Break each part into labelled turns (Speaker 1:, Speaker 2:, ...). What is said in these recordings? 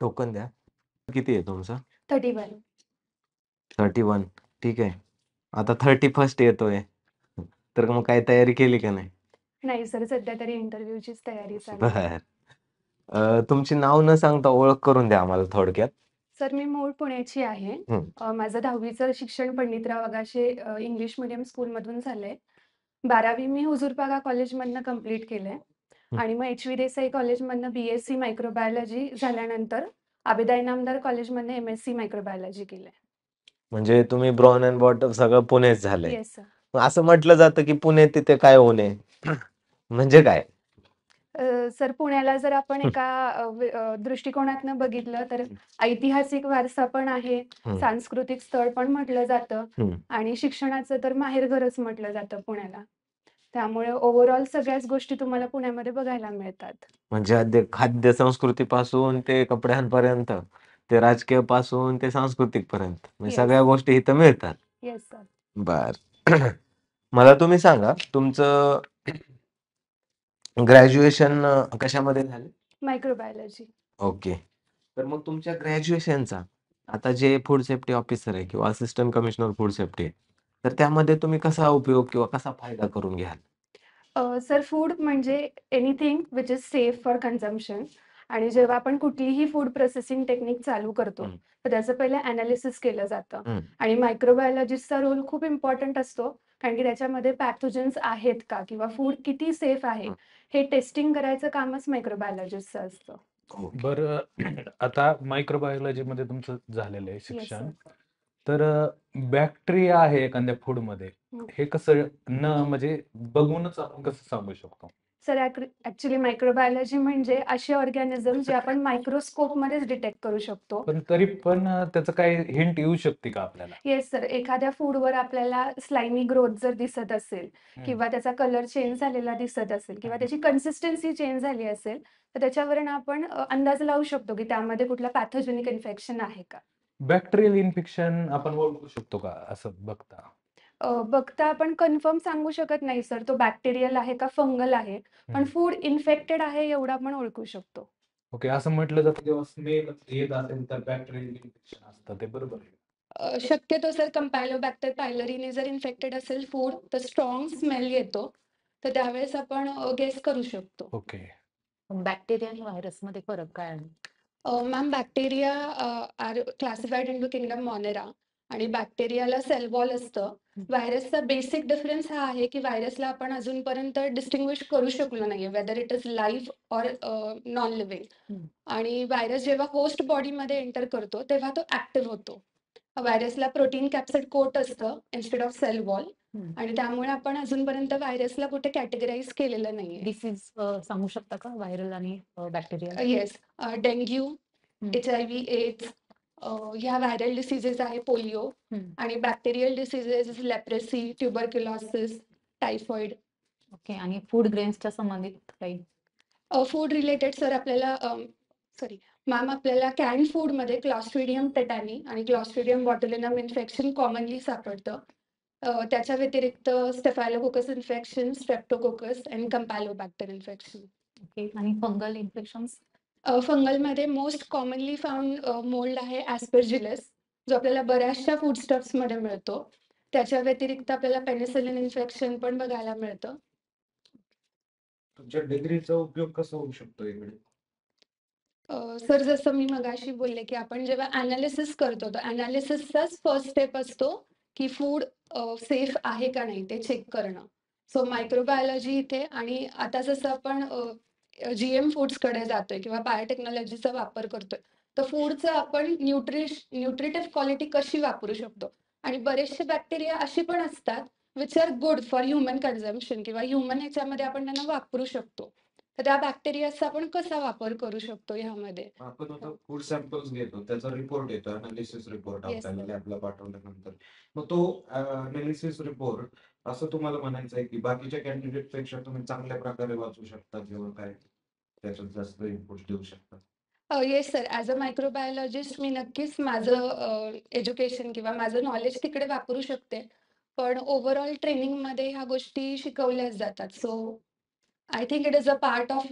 Speaker 1: Token द्या. किती आहे तुमचं?
Speaker 2: 31.
Speaker 1: 31. ठीक आहे. आता 31st येतोय. तर मग काही तयारी केली का नाही?
Speaker 2: नाही सर, सध्या तरी इंटरव्ह्यूचीच तयारी चालू आहे.
Speaker 1: बर. तुमची नाव न सांगता ओळख करून द्या आम्हाला थोडक्यात.
Speaker 2: सर, मी मूळ पुण्याची आहे.
Speaker 1: हं.
Speaker 2: माझं 10वीचं शिक्षण पंडितराव आगाशे इंग्लिश मीडियम स्कूलमधून झालंय. 12वी मी हुजूरपागा कॉलेजमधनं कंप्लीट केलंय
Speaker 1: हं.
Speaker 2: आणि मग एच.व्ही. देसाई कॉलेजमधनं BSc मायक्रोबायोलॉजी झाल्यानंतर आबेदा इनामदार कॉलेजमधनं MSc मायक्रोबायोलॉजी केलंय.
Speaker 1: म्हणजे तुम्ही ब्राउन अँड बॉटम सगळं पुणेच झालंय.
Speaker 2: Yes sir.
Speaker 1: मग असं म्हटलं जातं की पुणे तिथे काय होणे? म्हणजे काय?
Speaker 2: सर, पुण्याला जर आपण एका दृष्टिकोनातनं बघितलं तर ऐतिहासिक वारसा पण आहे,
Speaker 1: हं,
Speaker 2: सांस्कृतिक स्थळ पण म्हटलं जातं
Speaker 1: हं.
Speaker 2: आणि शिक्षणाचं तर माहेरघरच म्हटलं जातं पुण्याला. त्यामुळे ओव्हरऑल सगळ्याच गोष्टी तुम्हाला पुण्यामध्ये बघायला मिळतात.
Speaker 1: म्हणजे खाद्य संस्कृतीपासून ते कपड्यांपर्यंत, ते राजकीय पासून ते सांस्कृतिक पर्यंत म्हणजे
Speaker 2: येस.
Speaker 1: सगळ्या गोष्टी इथं मिळतात.
Speaker 2: Yes sir.
Speaker 1: बर. मला तुम्ही सांगा तुमचं ग्रॅज्युएशन कशामध्ये झाले?
Speaker 2: मायक्रोबायोलॉजी.
Speaker 1: ओके. तर मग तुमच्या ग्रॅज्युएशनचा आता जे फूड सेफ्टी ऑफिसर आहे किंवा असिस्टंट कमिशनर फूड सेफ्टी आहे, तर त्यामध्ये तुम्ही कसा उपयोग किंवा कसा फायदा करून घ्याल?
Speaker 2: सर, फूड म्हणजे anything which is safe for consumption आणि जेव्हा आपण कुठलीही फूड प्रोसेसिंग टेक्निक चालू करतो,
Speaker 1: हं,
Speaker 2: तर त्याचं पहिलं ॲनालिसिस केलं जातं
Speaker 1: हं,
Speaker 2: आणि मायक्रोबायोलॉजिस्टचा रोल खूप इम्पॉर्टंट असतो. कारण की त्याच्यामध्ये पॅथोजन्स आहेत का किंवा फूड किती सेफ आहे,
Speaker 1: हं.
Speaker 2: हे टेस्टिंग करायचं कामच मायक्रोबायोलॉजिस्टचं असतं.
Speaker 1: ओके.
Speaker 3: बरं आता मायक्रोबायोलॉजीमध्ये तुमचं झालेलं आहे
Speaker 2: येस
Speaker 3: शिक्षण.
Speaker 2: सर.
Speaker 3: तर बॅक्टेरिया आहे एखाद्या फूडमध्ये,
Speaker 2: हं.
Speaker 3: हे कसं म्हणजे बघूनच आपण कसं सांगू शकतो?
Speaker 2: सर, ॲक्च्युली मायक्रोबायोलॉजी म्हणजे असे ऑर्गॅनिझम जे आपण मायक्रोस्कोपमध्येच डिटेक्ट करू शकतो.
Speaker 3: पण तरी पण त्याचं काही हिंट येऊ शकते का आपल्याला?
Speaker 2: Yes sir. एखाद्या फूडवर आपल्याला स्लायमी ग्रोथ जर दिसत असेल
Speaker 3: हं,
Speaker 2: किंवा त्याचा कलर चेंज झालेला दिसत असेल किंवा
Speaker 3: हं.
Speaker 2: त्याची कन्सिस्टन्सी चेंज झाली असेल, तर त्याच्यावरून आपण अंदाज लावू शकतो की त्यामध्ये कुठलं पॅथोजेनिक इन्फेक्शन आहे का?
Speaker 3: बॅक्टेरियल इन्फेक्शन आपण ओळखू शकतो का असं बघता?
Speaker 2: बघता आपण कन्फर्म सांगू शकत नाही सर, तो बॅक्टेरियल आहे का फंगल आहे. पण
Speaker 3: हं.
Speaker 2: फूड इन्फेक्टेड आहे एवढं आपण ओळखू शकतो.
Speaker 3: ओके, असं म्हटलं जातं जेव्हा स्मेल येत असेल तर बॅक्टेरियल इन्फेक्शन असतं, ते बरोबर आहे?
Speaker 2: शक्यतो सर कंपायलोबॅक्टर पायलरीने जर इन्फेक्टेड असेल फूड, तर स्ट्राँग स्मेल येतो. तर त्यावेळेस आपण गेस करू शकतो.
Speaker 3: ओके.
Speaker 4: बॅक्टेरिया आणि व्हायरसमध्ये फरक काय आहे?
Speaker 2: Ma'am, bacteria are classified into kingdom Monera आणि बॅक्टेरियाला सेल वॉल असतं. व्हायरसचा बेसिक डिफरन्स हा आहे की व्हायरसला आपण अजूनपर्यंत डिस्टिंग्विश करू शकलो नाहीये, whether it is live or non living.
Speaker 4: हं.
Speaker 2: आणि व्हायरस जेव्हा होस्ट बॉडीमध्ये एंटर करतो, तेव्हा तो ॲक्टिव्ह होतो. व्हायरसला प्रोटीन कॅप्सिड कोट असतं इन्स्टेड ऑफ सेल वॉल
Speaker 4: हं.
Speaker 2: आणि त्यामुळे आपण अजूनपर्यंत व्हायरसला कुठे कॅटेगराईज केलेलं नाहीये.
Speaker 4: डिसीज सांगू शकता का व्हायरल आणि बॅक्टेरियल?
Speaker 2: येस. डेंग्यू,
Speaker 4: हं.
Speaker 2: HIV, एड्स ह्या व्हायरल डिसीजेस आहे, पोलिओ
Speaker 4: हं.
Speaker 2: आणि bacterial diseases leprosy, tuberculosis, typhoid.
Speaker 4: Okay. आणि फूड ग्रेन्सच्या संबंधित काही?
Speaker 2: फूड रिलेटेड सर आपल्याला मॅम, आपल्याला कॅन्ड फूडमध्ये क्लॉस्ट्रिडियम टेटॅनी आणि क्लॉस्ट्रिडियम बॉटुलिनम इन्फेक्शन कॉमनली सापडतं. त्याच्या व्यतिरिक्त स्टेफायलोकोकस इन्फेक्शन, स्ट्रेप्टोकोकस आणि कंपॅलोबॅक्टर इन्फेक्शन.
Speaker 4: ओके. आणि फंगल इन्फेक्शन्स?
Speaker 2: फंगलमध्ये मोस्ट कॉमनली फाउंड मोल्ड आहे ॲस्परजिलस, जो आपल्याला बऱ्याचशा फूडस्टफ्समध्ये मिळतो. त्याच्या व्यतिरिक्त आपल्याला पेनिसिलिन इन्फेक्शन पण बघायला मिळतं.
Speaker 3: तुमच्या डिग्रीचा उपयोग कसा होऊ शकतो इकडे?
Speaker 2: सर, जसं मी मगाशी बोलले, की आपण जेव्हा ॲनालिसिस करतो, तर ॲनालिसिसचाच फर्स्ट स्टेप असतो, की फूड सेफ आहे का नाही ते चेक करणं. सो मायक्रोबायोलॉजी इथे आणि आता जसं आपण GM फूड्सकडे जातोय किंवा बायोटेक्नॉलॉजीचा वापर करतोय, तर फूडचं आपण न्यूट्रिटिव्ह क्वालिटी कशी वापरू शकतो आणि बरेचसे बॅक्टेरिया अशी पण असतात, which are good for human consumption किंवा ह्युमन ह्याच्यामध्ये आपण त्यांना वापरू शकतो. तर त्या बॅक्टेरियाचा आपण कसा वापर करू शकतो ह्यामध्ये?
Speaker 5: आपण आता फूड सॅम्पल्स घेतो, त्याचा रिपोर्ट येतो, अनालिसिस रिपोर्ट
Speaker 2: येस
Speaker 5: आपल्याला
Speaker 2: सर.
Speaker 5: लॅबला पाठवल्यानंतर. मग तो अनालिसिस रिपोर्ट असं तुम्हाला म्हणायचं आहे की बाकीच्या कॅन्डिडेट पेक्षा तुम्ही चांगल्या प्रकारे वाचू शकता किंवा काय त्याच्यात जास्त इनपुट देऊ शकता?
Speaker 2: Yes sir. As a microbiologist मी नक्कीच माझं एज्युकेशन किंवा माझं नॉलेज तिकडे वापरू शकते. पण ओव्हरऑल ट्रेनिंगमध्ये ह्या गोष्टी शिकवल्याच जातात. So I think it is a part of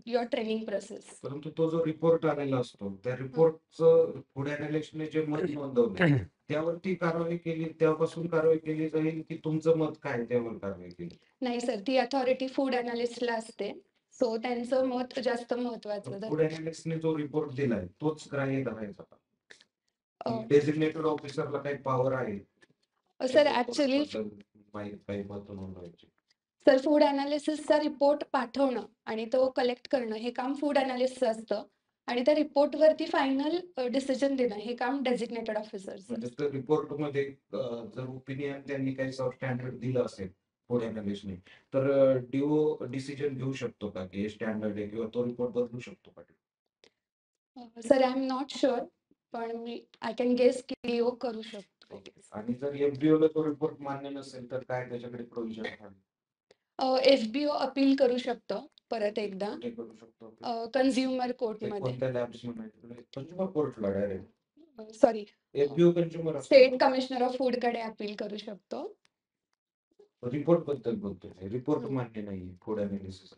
Speaker 2: your training process.
Speaker 5: परंतु तो जो रिपोर्ट आलेला असतो त्या रिपोर्टचं फूड अनालिस्टने जे मत नोंदवलं त्यावरती कारवाई केली, तेव्हापासून कारवाई केली जाईल की तुमचं मत काय त्यावर कारवाई केली?
Speaker 2: नाही सर, ती अथॉरिटी फूड अनालिस्टला असते. सो त्यांचं मत जास्त महत्वाचं.
Speaker 5: फूड अनालिस्टने जो रिपोर्ट दिलाय तोच ग्राह्य धरायचा का?
Speaker 2: अ,
Speaker 5: डेझिग्नेटेड ऑफिसरला काही पॉवर आहे
Speaker 2: सर ऍक्च्युली
Speaker 5: काही मत नोंदवायची?
Speaker 2: सर फूड अनालिसिसचा रिपोर्ट पाठवणं आणि तो कलेक्ट करणं हे काम फूड अनालिस्टचं असतं आणि त्या रिपोर्टवरती फायनल डिसिजन देणं हे काम डेझिग्नेटेड ऑफिसरचं
Speaker 5: म्हणजे
Speaker 2: असतं.
Speaker 5: रिपोर्ट मध्ये जर ओपिनियन त्यांनी काही सब स्टँडर्ड दिलं असेल फूड अनालिस्टने तर डीओ डिसिजन घेऊ शकतो का की हे स्टँडर्ड आहे किंवा तो रिपोर्ट बदलू शकतो का?
Speaker 2: Sir I am not sure, पण मी आय कॅन गेस की DO करू शकतो.
Speaker 5: आणि जर FBO ला तो रिपोर्ट मान्य नसेल तर काय त्याच्याकडे प्रोव्हिजन
Speaker 2: FBO अपील करू शकतो परत एकदा
Speaker 5: कुठे करू शकतो?
Speaker 2: कन्झ्युमर
Speaker 5: ते
Speaker 2: कोर्टमध्ये.
Speaker 5: कोणत्या लॅब्स मध्ये? कंझ्युमर कोर्टला direct
Speaker 2: sorry,
Speaker 5: FBO consumer
Speaker 2: state commissioner of फूडकडे अपील करू शकतो.
Speaker 5: रिपोर्ट बद्दल बोलतोय, रिपोर्ट मान्य नाही फूड अनालिसिस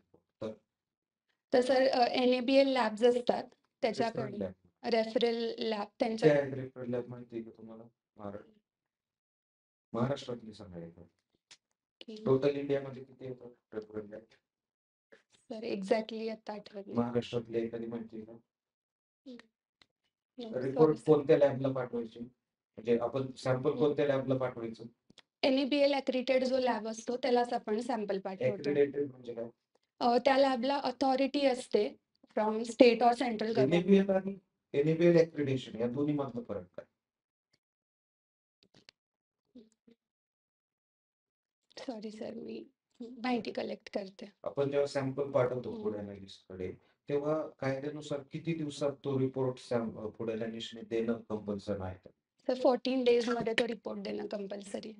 Speaker 2: तर सर NABL लॅब्स असतात त्याच्याकडे,
Speaker 5: लॅब
Speaker 2: रेफरल लॅब
Speaker 5: काय
Speaker 2: त्यांच्या.
Speaker 5: रेफरल लॅब माहिती आहे का तुम्हाला? महाराष्ट्रातली सांगायचं टोटल इंडियामध्ये किती येतात रेफरल लॅब?
Speaker 2: सर एक्झॅक्टली आता आठवत नाही.
Speaker 5: महाराष्ट्रातली एखादी माहिती आहे का?
Speaker 2: No,
Speaker 5: report
Speaker 2: sorry, sir.
Speaker 5: कोणत्या लॅबला पाठवायचे? म्हणजे आपण सॅम्पल कोणत्या लॅबला पाठवायचं?
Speaker 2: NABL accredited जो लॅब असतो त्यालाच आपण सॅम्पल पाठवतो.
Speaker 5: ऍक्रिडेटेड म्हणजे काय?
Speaker 2: त्या लॅबला अथॉरिटी असते from state or central government.
Speaker 5: NABL आणि NABL ऍक्रिडेशन या दोन्ही मधला फरक काय?
Speaker 2: सॉरी सर, मी माहिती कलेक्ट करते.
Speaker 5: आपण जेव्हा सॅम्पल पाठवतो फूड अनालिस्ट कडे तेव्हा कायद्यानुसार किती दिवसात तो रिपोर्ट फूड अनालिस्टने देणं कंपल्सरी आहे?
Speaker 2: सर 14 days मध्ये तो रिपोर्ट देणं कंपल्सरी.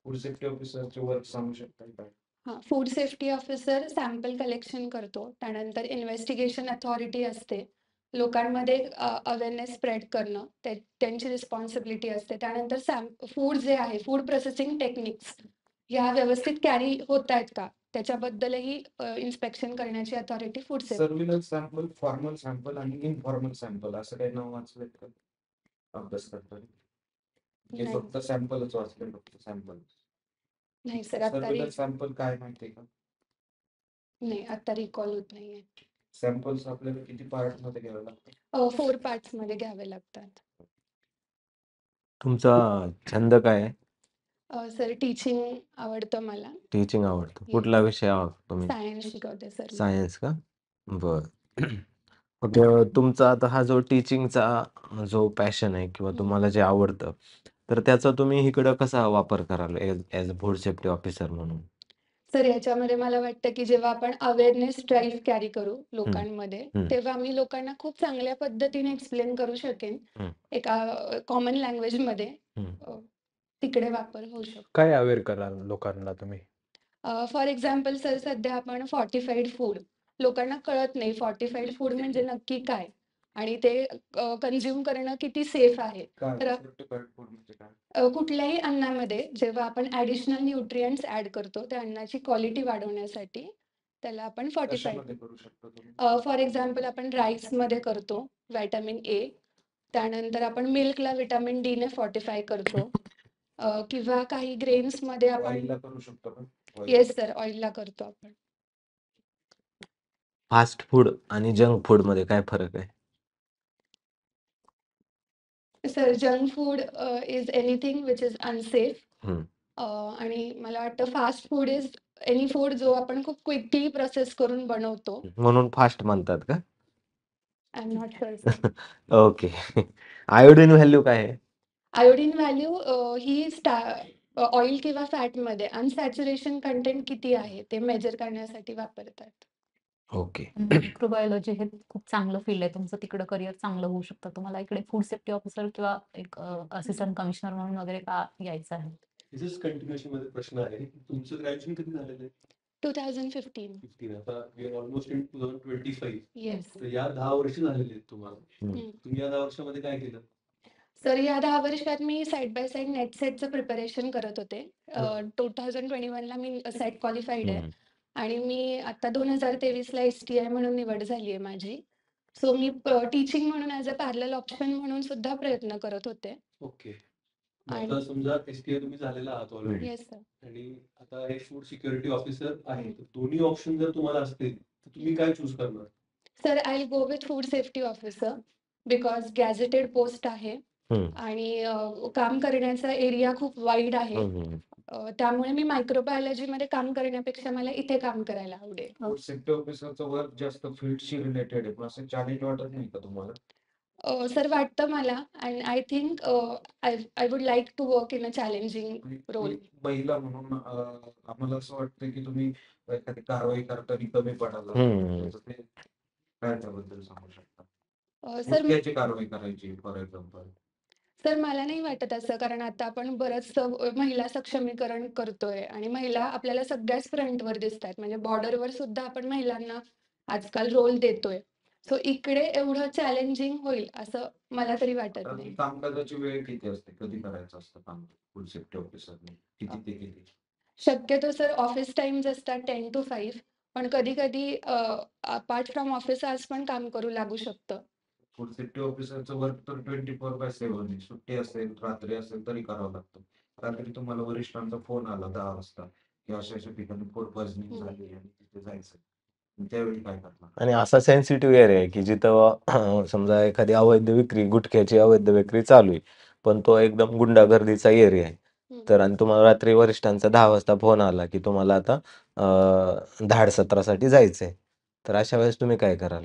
Speaker 5: फूड सेफ्टी ऑफिसरचे वर्क सांगू शकता का?
Speaker 2: हां, food safety officer sample collection करतो. त्यानंतर इन्व्हेस्टिगेशन अथॉरिटी असते. लोकांमध्ये अवेअरनेस स्प्रेड करणं त्यांची रिस्पॉन्सिबिलिटी असते. त्यानंतर फूड जे आहे, फूड प्रोसेसिंग टेक्निक्स ह्या व्यवस्थित कॅरी होत आहेत का त्याच्याबद्दलही इन्स्पेक्शन करण्याची authority food safety.
Speaker 5: Surveillance sample, formal sample आणि इनफॉर्मल सॅम्पल असं काही नाव वाचलेत का अभ्यास करताना? हे
Speaker 2: नाही.
Speaker 5: फक्त सॅम्पलच वाचले, फक्त सॅम्पल.
Speaker 2: नाही सर, आता
Speaker 5: सर्व्हिलन्स सॅम्पल काय माहितीये का?
Speaker 2: नाही, आता रिकॉल होत नाहीये.
Speaker 5: सॅम्पल्स आपल्याला किती पार्ट मध्ये घ्यावे लागतात?
Speaker 2: 4 पार्ट्स मध्ये घ्यावे लागतात.
Speaker 1: तुमचा छंद काय आहे?
Speaker 2: सर टीचिंग आवडतं मला.
Speaker 1: टीचिंग आवडतं.
Speaker 2: Yes.
Speaker 1: कुठला विषय आवडतो तुम्ही?
Speaker 2: सायन्स शिकवते सर मी.
Speaker 1: सायन्स का? बरं. मग तुमचा आता हा जो टीचिंगचा जो पॅशन आहे किंवा तुम्हाला जे आवडतं, तर त्याचा तुम्ही इकडं कसा वापर कराल as a food safety officer म्हणून?
Speaker 2: सर ह्याच्यामध्ये मला वाटतं की जेव्हा आपण अवेअरनेस ड्राईव्ह कॅरी करू लोकांमध्ये,
Speaker 1: हम्म.
Speaker 2: तेव्हा मी लोकांना खूप चांगल्या पद्धतीने एक्सप्लेन करू शकेन.
Speaker 1: हम्म.
Speaker 2: एका कॉमन लँग्वेजमध्ये
Speaker 1: हम्म.
Speaker 2: तिकडे वापर होऊ शकतो.
Speaker 3: काय अवेअर कराल लोकांना तुम्ही?
Speaker 2: फॉर एक्झाम्पल सर, सध्या आपण फॉर्टिफाईड फूड, लोकांना कळत नाही फॉर्टिफाईड फूड म्हणजे नक्की काय आणि ते कन्झ्युम करणं किती सेफ आहे.
Speaker 5: काय
Speaker 2: तर
Speaker 5: सर्टिफाईड फूड म्हणजे काय?
Speaker 2: कुठल्याही अन्नामध्ये जेव्हा आपण ॲडिशनल न्यूट्रिएंट्स ऍड करतो त्या अन्नाची क्वालिटी वाढवण्यासाठी त्याला आपण फॉर्टिफाईड.
Speaker 5: कशामध्ये करू शकतो तुम्ही?
Speaker 2: फॉर एक्झाम्पल आपण राईसमध्ये करतो व्हिटॅमिन A, त्यानंतर आपण मिल्कला व्हिटॅमिन D ने फॉर्टिफाय करतो. किंवा काही ग्रेन्समध्ये आपण.
Speaker 5: ऑइलला करू शकतो का?
Speaker 2: येस सर, ऑइलला करतो आपण.
Speaker 1: फास्ट फूड आणि जंक फूडमध्ये काय फरक आहे?
Speaker 2: Sir junk food is anything which is unsafe.
Speaker 1: हम्म.
Speaker 2: आणि मला वाटतं fast food is any food जो आपण खूप क्विकली प्रोसेस करून बनवतो.
Speaker 1: म्हणून फास्ट म्हणतात का?
Speaker 2: I am not sure sir.
Speaker 1: Okay. Iodine value काय आहे?
Speaker 2: आयोडीन व्हॅल्यू ही ऑइल किंवा फॅटमध्ये अनसॅच्युरेशन कंटेंट किती आहे ते मेजर करण्यासाठी वापरतात.
Speaker 1: ओके.
Speaker 4: मायक्रोबायोलॉजी हे खूप चांगलं फील्ड आहे तुमचं, तिकडं करिअर चांगलं होऊ शकतं. तुम्हाला इकडे फूड सेफ्टी ऑफिसर किंवा एक असिस्टंट कमिशनर म्हणून वगैरे का यायचं आहे?
Speaker 6: त्याच्याच कंटिन्युएशन मध्ये प्रश्न आहे. तुमचं ग्रॅज्युएशन कधी झालेलं आहे?
Speaker 2: 2015.
Speaker 6: 15. आता we are almost in 2025.
Speaker 2: Yes.
Speaker 6: तर या 10 वर्ष झालेली आहेत तुम्हाला.
Speaker 1: हम्म.
Speaker 6: तुम्ही या 10 वर्षामध्ये काय केलं?
Speaker 2: सर या 10 वर्षात मी साईड बाय साईड नेट सेटचं प्रिपरेशन करत होते. 2021 ला मी सेट क्वालिफाईड आहे.
Speaker 1: हम्म.
Speaker 2: आणि मी आता 2023ला STI म्हणून निवड झाली आहे माझी. सो मी टीचिंग म्हणून ॲज अ पॅरलल ऑप्शन म्हणून सुद्धा प्रयत्न करत होते.
Speaker 6: ओके. मग
Speaker 2: आणि
Speaker 6: आता समजा STI तुम्ही झालेला आहात ऑलरेडी
Speaker 2: येस सर.
Speaker 6: आणि आता हे फूड सिक्युरिटी ऑफिसर आहे. तर दोन्ही ऑप्शन जर तुम्हाला असतील, तर तुम्ही काय चूज करणार?
Speaker 2: Sir I will go with food safety officer because gazetted post आहे
Speaker 1: हम्म.
Speaker 2: आणि काम करण्याचा एरिया खूप वाईड आहे.
Speaker 1: हम्म.
Speaker 2: त्यामुळे मी मायक्रोबायोलॉजीमध्ये काम करण्यापेक्षा मला इथे काम करायला आवडेल.
Speaker 5: फूड सेफ्टी ऑफिसरचं वर्क जास्त फील्डशी रिलेटेड आहे, पण असं चॅलेंज वाटत नाही का तुम्हाला?
Speaker 2: सर वाटतं मला and I think I would like to work in a challenging role.
Speaker 5: एक महिला म्हणून आम्हाला असं वाटतं की तुम्ही एखादी कारवाई करताना कमी पडाला.
Speaker 1: हम्म.
Speaker 5: तर ते काय त्याबद्दल सांगू शकता?
Speaker 2: सर
Speaker 5: मुख्याची कारवाई करायची फॉर एक्झाम्पल.
Speaker 2: सर मला नाही वाटत असं, कारण आता आपण बरंच महिला सक्षमीकरण करतोय आणि महिला आपल्याला सगळ्याच फ्रंटवर दिसतात. म्हणजे बॉर्डरवर सुद्धा आपण महिलांना आजकाल रोल देतोय. सो इकडे एवढं चॅलेंजिंग होईल असं मला तरी वाटत नाही.
Speaker 5: कामकाजाची वेळ किती असते? कधी करायचं असतं काम फूड सेफ्टी ऑफिसरने? किती ते किती?
Speaker 2: शक्यतो सर ऑफिस टाइम्स असतात 10 to 5, पण कधी-कधी अपार्ट फ्रॉम ऑफिस आवर्स पण काम करू लागू शकतं.
Speaker 5: फूड सेफ्टी ऑफिसरचं वर्क तर 24/7 आहे. सुट्टी असेल, रात्री असेल तरी करावं लागतं. रात्री तुम्हाला वरिष्ठांचा फोन आला 10 वाजता की अशा-अशा ठिकाणी फूड पॉइझनिंग झाली आणि तिथे जायचं. मग त्यावेळी काय करणार?
Speaker 1: आणि असा सेन्सिटिव्ह एरिया आहे की जिथं समजा एखादी अवैध विक्री, गुटख्याची अवैध विक्री चालू आहे. पण तो एकदम गुंडागर्दीचा एरिया आहे. तर आणि तुम्हाला रात्री वरिष्ठांचा 10 वाजता फोन आला की तुम्हाला आता धाड सत्रासाठी जायचंय. तर अशा वेळेस तुम्ही काय कराल?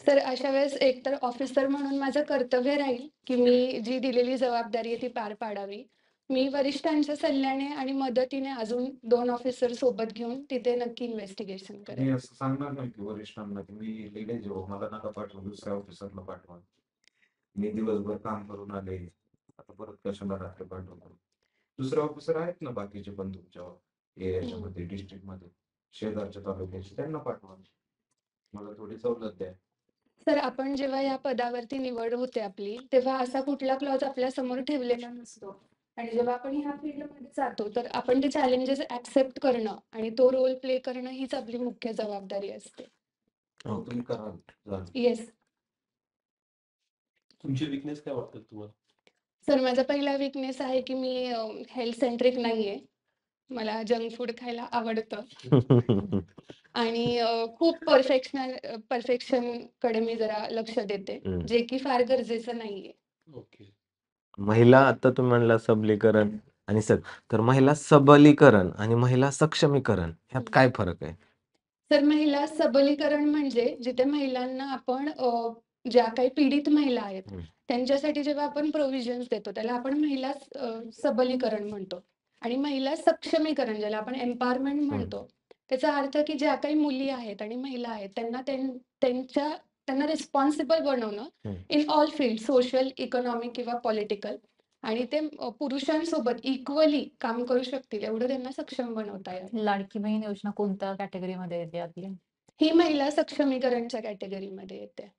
Speaker 2: सर अशा वेळेस एकतर ऑफिसर म्हणून माझं कर्तव्य राहील की मी जी दिलेली जबाबदारी आहे ती पार पाडावी. मी वरिष्ठांच्या सल्ल्याने आणि मदतीने अजून 2 ऑफिसर सोबत घेऊन तिथे नक्की इन्व्हेस्टिगेशन
Speaker 5: मी
Speaker 2: करेन.
Speaker 5: असं सांगणार नाही की वरिष्ठांना की मी लेडीज आहे हो, मला नका पाठवा, दुसऱ्या ऑफिसरला पाठवा. मी दिवसभर काम करून आले, आता परत कशाला रात्री पाठवतो. दुसरे ऑफिसर आहेत ना बाकीचे पण तुमच्या एरियामध्ये, डिस्ट्रिक्टमध्ये, शेजारच्या तालुक्याचे, त्यांना पाठवा. मला थोडी सवलत द्या.
Speaker 2: सर आपण जेव्हा या पदावरती निवड होते आपली, तेव्हा असा कुठला क्लॉज आपल्या समोर ठेवलेला नसतो. आणि जेव्हा आपण ह्या फील्डमध्ये जातो, तर आपण ते चॅलेंजेस ॲक्सेप्ट करणं आणि तो रोल प्ले करणं हीच आपली मुख्य जबाबदारी असते.
Speaker 5: मग तुम्ही कराल. झालं.
Speaker 2: येस.
Speaker 6: तुमची विकनेस काय वाटतात तुम्हाला?
Speaker 2: सर माझा पहिला वीकनेस आहे की मी हेल्थ सेंट्रिक नाहीये. मला जंक फूड खायला आवडतं आणि खूप परफेक्शनकडे मी जरा लक्ष देते,
Speaker 1: हम्म.
Speaker 2: जे की फार गरजेचं नाहीये.
Speaker 6: ओके.
Speaker 1: महिला आता तुम्ही म्हणला सबलीकरण आणि तर महिला सबलीकरण आणि महिला सक्षमीकरण ह्यात काय फरक आहे?
Speaker 2: तर महिला सबलीकरण म्हणजे जिथे महिलांना आपण ज्या काही पीडित महिला आहेत
Speaker 1: हम्म.
Speaker 2: त्यांच्यासाठी जेव्हा आपण प्रोव्हिजन्स देतो त्याला आपण महिला सबलीकरण म्हणतो. आणि महिला सक्षमीकरण ज्याला आपण एम्पॉवरमेंट म्हणतो, त्याचा अर्थ की ज्या काही मुली आहेत आणि महिला आहेत त्यांना त्यांना रिस्पॉन्सिबल बनवणं
Speaker 1: हम्म.
Speaker 2: In all field, social, economic किंवा पॉलिटिकल, आणि ते पुरुषांसोबत इक्वली काम करू शकतील एवढं त्यांना सक्षम बनवता येईल.
Speaker 4: लाडकी बहीण योजना कोणत्या कॅटेगरीमध्ये येते आपली?
Speaker 2: ही महिला सक्षमीकरणच्या कॅटेगरीमध्ये येते.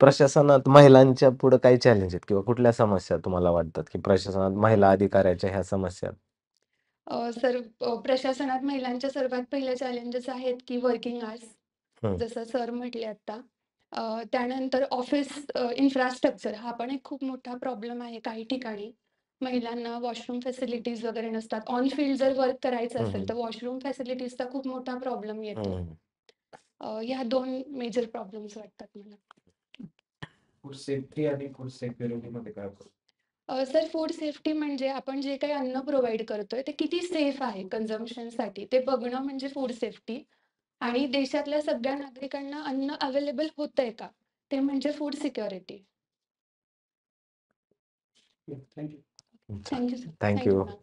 Speaker 1: प्रशासनात महिलांच्या पुढे काही चॅलेंज आहेत किंवा कुठल्या समस्या तुम्हाला वाटतात की प्रशासनात महिला अधिकाऱ्याच्या ह्या समस्या?
Speaker 2: सर प्रशासनात महिलांच्या सर्वात पहिल्या चॅलेंजेस आहेत की वर्किंग आवर्स,
Speaker 1: हम्म.
Speaker 2: जसं सर म्हटले आता. त्यानंतर ऑफिस इन्फ्रास्ट्रक्चर हा पण एक खूप मोठा प्रॉब्लेम आहे. काही ठिकाणी महिलांना वॉशरूम फॅसिलिटीज वगैरे नसतात. ऑन फील्ड जर वर्क करायचं असेल तर वॉशरूम फॅसिलिटीजचा खूप मोठा प्रॉब्लेम येतो. ह्या 2 मेजर प्रॉब्लेम्स वाटतात मला.
Speaker 5: फूड सेफ्टी आणि फूड सिक्युरिटी मध्ये काय फरक?
Speaker 2: सर फूड सेफ्टी म्हणजे आपण जे काही अन्न प्रोव्हाइड करतोय ते किती सेफ आहे कन्झम्पशनसाठी ते बघणं म्हणजे फूड सेफ्टी. आणि देशातल्या सगळ्या नागरिकांना अन्न अवेलेबल होतंय का, ते म्हणजे food security.
Speaker 6: Thank you.
Speaker 2: Thank you sir.
Speaker 1: Thank you.
Speaker 2: Ma'am.